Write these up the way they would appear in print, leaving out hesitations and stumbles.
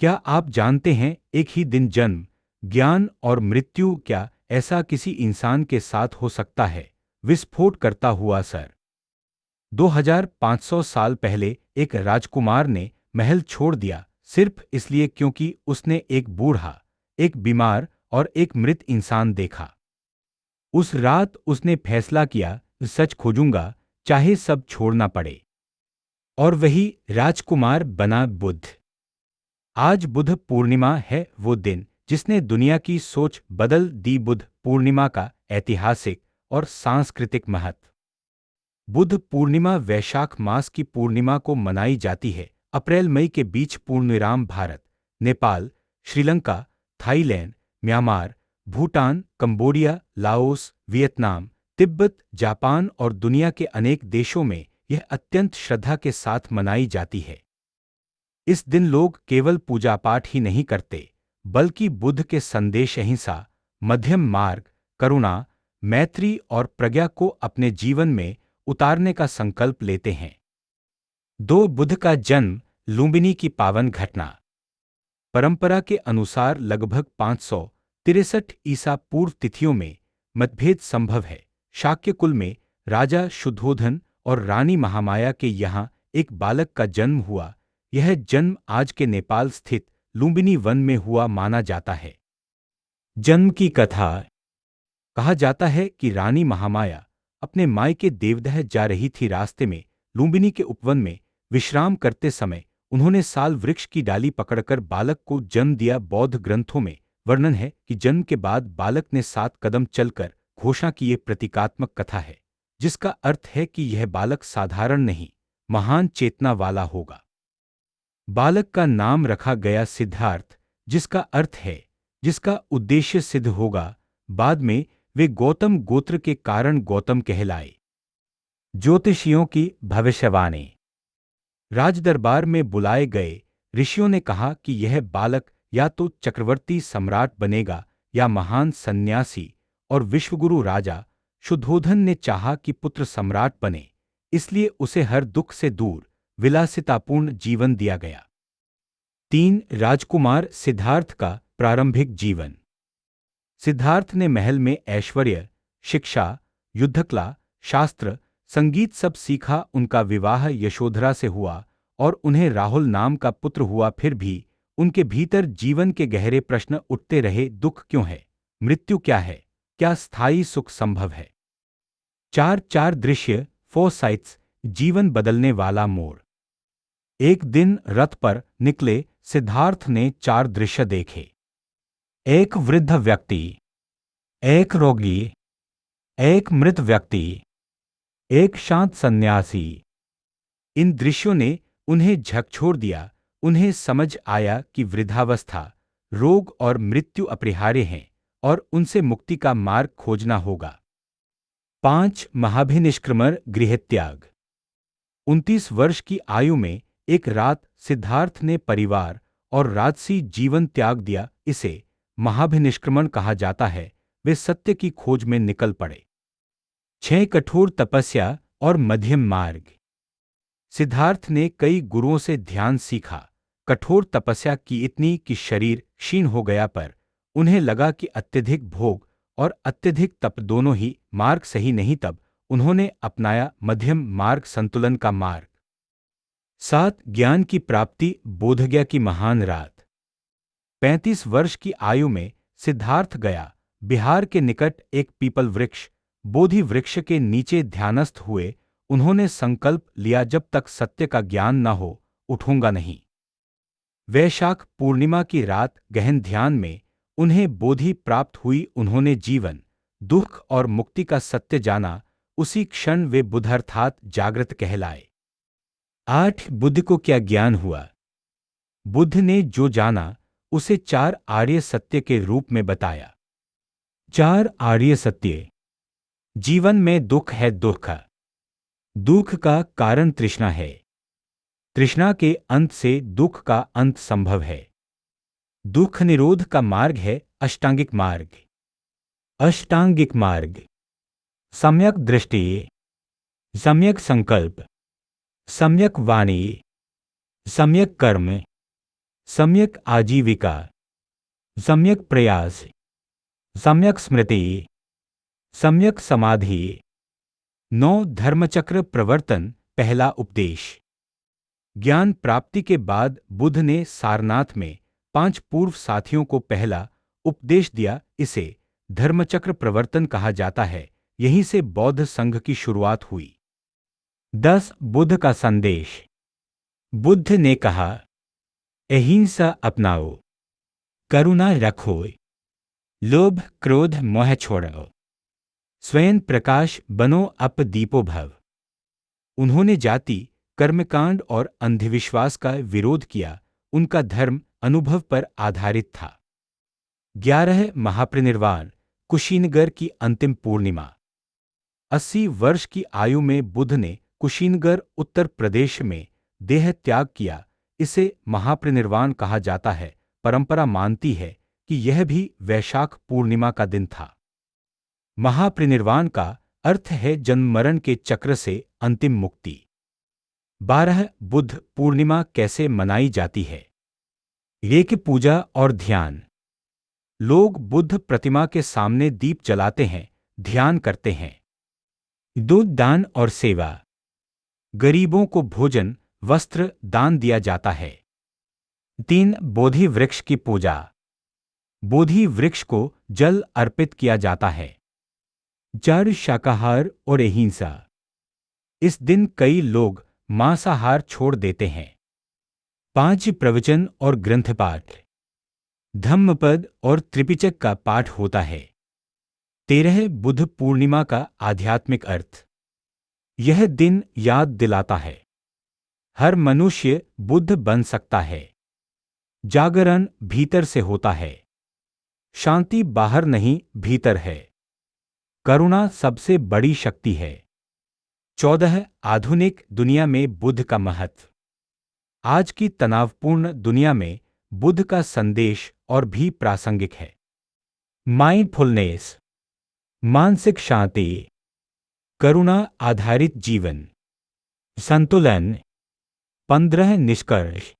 क्या आप जानते हैं एक ही दिन जन्म, ज्ञान और मृत्यु क्या ऐसा किसी इंसान के साथ हो सकता है? विस्फोट करता हुआ सर। 2500 साल पहले एक राजकुमार ने महल छोड़ दिया सिर्फ इसलिए क्योंकि उसने एक बूढ़ा, एक बीमार और एक मृत इंसान देखा। उस रात उसने फैसला किया, सच खोजूंगा, चाहे सब छोड़ना पड़े। और वही राजकुमार बना बुद्ध। आज बुद्ध पूर्णिमा है, वो दिन जिसने दुनिया की सोच बदल दी। बुद्ध पूर्णिमा का ऐतिहासिक और सांस्कृतिक महत्व। बुद्ध पूर्णिमा वैशाख मास की पूर्णिमा को मनाई जाती है। अप्रैल मई के बीच पूर्णविराम Bharat, Nepal, Sri Lanka, Thailand, Myanmar, Bhutan, Cambodia, Laos, Vietnam, Tibet, Japan और दुनिया के अनेक देशों में यह अत्यंत श्रद्धा के साथ मनाई जाती है। इस दिन लोग केवल पूजा पाठ ही नहीं करते, बल्कि बुद्ध के संदेश अहिंसा, मध्यम मार्ग, करुणा, मैत्री और प्रज्ञा को अपने जीवन में उतारने का संकल्प लेते हैं। बुद्ध का जन्म, लुम्बिनी की पावन घटना। परंपरा के अनुसार लगभग 563 ईसा पूर्व तिथियों में मतभेद संभव है। शाक्य कुल में राजा शुद्धोधन और रानी महामाया के यहाँ एक बालक का जन्म हुआ। यह जन्म आज के नेपाल स्थित लुम्बिनी वन में हुआ माना जाता है। जन्म की कथा। कहा जाता है कि रानी महामाया अपने मायके देवदह जा रही थी। रास्ते में लुम्बिनी के उपवन में विश्राम करते समय उन्होंने साल वृक्ष की डाली पकड़कर बालक को जन्म दिया। बौद्ध ग्रंथों में वर्णन है कि जन्म के बाद बालक ने 7 कदम चलकर घोषणा की। ये प्रतीकात्मक कथा है, जिसका अर्थ है कि यह बालक साधारण नहीं, महान चेतना वाला होगा। बालक का नाम रखा गया सिद्धार्थ, जिसका अर्थ है जिसका उद्देश्य सिद्ध होगा। बाद में वे गौतम गोत्र के कारण गौतम कहलाए। ज्योतिषियों की भविष्यवाणी। राजदरबार में बुलाए गए ऋषियों ने कहा कि यह बालक या तो चक्रवर्ती सम्राट बनेगा या महान सन्यासी। और विश्वगुरु राजा शुद्धोधन ने चाहा कि पुत्र सम्राट बने, इसलिए उसे हर दुख से दूर विलासितापूर्ण जीवन दिया गया। 3 राजकुमार सिद्धार्थ का प्रारंभिक जीवन। सिद्धार्थ ने महल में ऐश्वर्य, शिक्षा, युद्धकला, शास्त्र, संगीत सब सीखा। उनका विवाह यशोधरा से हुआ और उन्हें राहुल नाम का पुत्र हुआ। फिर भी उनके भीतर जीवन के गहरे प्रश्न उठते रहे। दुख क्यों है? मृत्यु क्या है? क्या स्थायी सुख संभव है? 4 दृश्य, 4 साइट्स, जीवन बदलने वाला मोड़। एक दिन रथ पर निकले सिद्धार्थ ने 4 दृश्य देखे। एक वृद्ध व्यक्ति, एक रोगी, एक मृत व्यक्ति, एक शांत सन्यासी। इन दृश्यों ने उन्हें झकझोर दिया। उन्हें समझ आया कि वृद्धावस्था, रोग और मृत्यु अपरिहार्य हैं और उनसे मुक्ति का मार्ग खोजना होगा। 5 महाभिनिष्क्रमण गृहत्याग। 29 वर्ष की आयु में एक रात सिद्धार्थ ने परिवार और राजसी जीवन त्याग दिया। इसे महाभिनिष्क्रमण कहा जाता है। वे सत्य की खोज में निकल पड़े। 6 कठोर तपस्या और मध्यम मार्ग। सिद्धार्थ ने कई गुरुओं से ध्यान सीखा, कठोर तपस्या की इतनी कि शरीर क्षीण हो गया, पर उन्हें लगा कि अत्यधिक भोग और अत्यधिक तप दोनों ही मार्ग सही नहीं। तब उन्होंने अपनाया मध्यम मार्ग, संतुलन का मार्ग। 7 ज्ञान की प्राप्ति, बोधगया की महान रात। 35 वर्ष की आयु में सिद्धार्थ गया बिहार के निकट एक पीपल वृक्ष, बोधि वृक्ष के नीचे ध्यानस्थ हुए। उन्होंने संकल्प लिया, जब तक सत्य का ज्ञान न हो, उठूंगा नहीं। वैशाख पूर्णिमा की रात गहन ध्यान में उन्हें बोधि प्राप्त हुई। उन्होंने जीवन, दुख और मुक्ति का सत्य जाना। उसी क्षण वे बुद्ध अर्थात जागृत कहलाए। 8 बुद्ध को क्या ज्ञान हुआ? बुद्ध ने जो जाना उसे 4 आर्य सत्य के रूप में बताया। 4 आर्य सत्य। जीवन में दुख है, दुख का कारण तृष्णा है। तृष्णा के अंत से दुख का अंत संभव है। दुख निरोध का मार्ग है अष्टांगिक मार्ग। अष्टांगिक मार्ग। सम्यक दृष्टि, सम्यक संकल्प, सम्यक वाणी, सम्यक कर्म, सम्यक आजीविका, सम्यक प्रयास, सम्यक स्मृति, सम्यक समाधि। 9 धर्मचक्र प्रवर्तन पहला उपदेश। ज्ञान प्राप्ति के बाद बुद्ध ने सारनाथ में 5 पूर्व साथियों को पहला उपदेश दिया। इसे धर्मचक्र प्रवर्तन कहा जाता है। यहीं से बौद्ध संघ की शुरुआत हुई। 10 बुद्ध का संदेश। बुद्ध ने कहा, अहिंसा अपनाओ, करुणा रखो, लोभ क्रोध मोह छोड़ो, स्वयं प्रकाश बनो अप दीपो भव। उन्होंने जाति, कर्मकांड और अंधविश्वास का विरोध किया। उनका धर्म अनुभव पर आधारित था। 11 महापरिनिर्वाण, कुशीनगर की अंतिम पूर्णिमा। 80 वर्ष की आयु में बुद्ध ने कुशीनगर, उत्तर प्रदेश में देह त्याग किया। इसे महापरिनिर्वाण कहा जाता है। परंपरा मानती है कि यह भी वैशाख पूर्णिमा का दिन था। महापरिनिर्वाण का अर्थ है जन्म मरण के चक्र से अंतिम मुक्ति। 12 बुद्ध पूर्णिमा कैसे मनाई जाती है? एक पूजा और ध्यान। लोग बुद्ध प्रतिमा के सामने दीप जलाते हैं, ध्यान करते हैं। 2 दान और सेवा। गरीबों को भोजन, वस्त्र दान दिया जाता है। 3 बोधि वृक्ष की पूजा। बोधि वृक्ष को जल अर्पित किया जाता है। 4 शाकाहार और अहिंसा। इस दिन कई लोग मांसाहार छोड़ देते हैं। 5 प्रवचन और ग्रंथ पाठ। धम्मपद और त्रिपिटक का पाठ होता है। 13 बुद्ध पूर्णिमा का आध्यात्मिक अर्थ। यह दिन याद दिलाता है, हर मनुष्य बुद्ध बन सकता है। जागरण भीतर से होता है। शांति बाहर नहीं, भीतर है। करुणा सबसे बड़ी शक्ति है। 14 आधुनिक दुनिया में बुद्ध का महत्व। आज की तनावपूर्ण दुनिया में बुद्ध का संदेश और भी प्रासंगिक है। माइंडफुलनेस, मानसिक शांति, करुणा आधारित जीवन, संतुलन। 15 निष्कर्ष।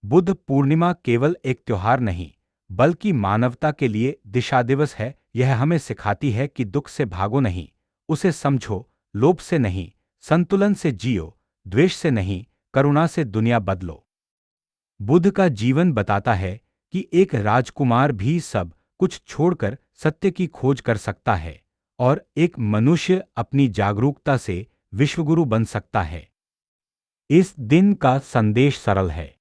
बुद्ध पूर्णिमा केवल एक त्योहार नहीं, बल्कि मानवता के लिए दिशा दिवस है। यह हमें सिखाती है कि दुख से भागो नहीं, उसे समझो। लोभ से नहीं, संतुलन से जियो। द्वेष से नहीं, करुणा से दुनिया बदलो। बुद्ध का जीवन बताता है कि एक राजकुमार भी सब कुछ छोड़कर सत्य की खोज कर सकता है, और एक मनुष्य अपनी जागरूकता से विश्वगुरु बन सकता है। इस दिन का संदेश सरल है।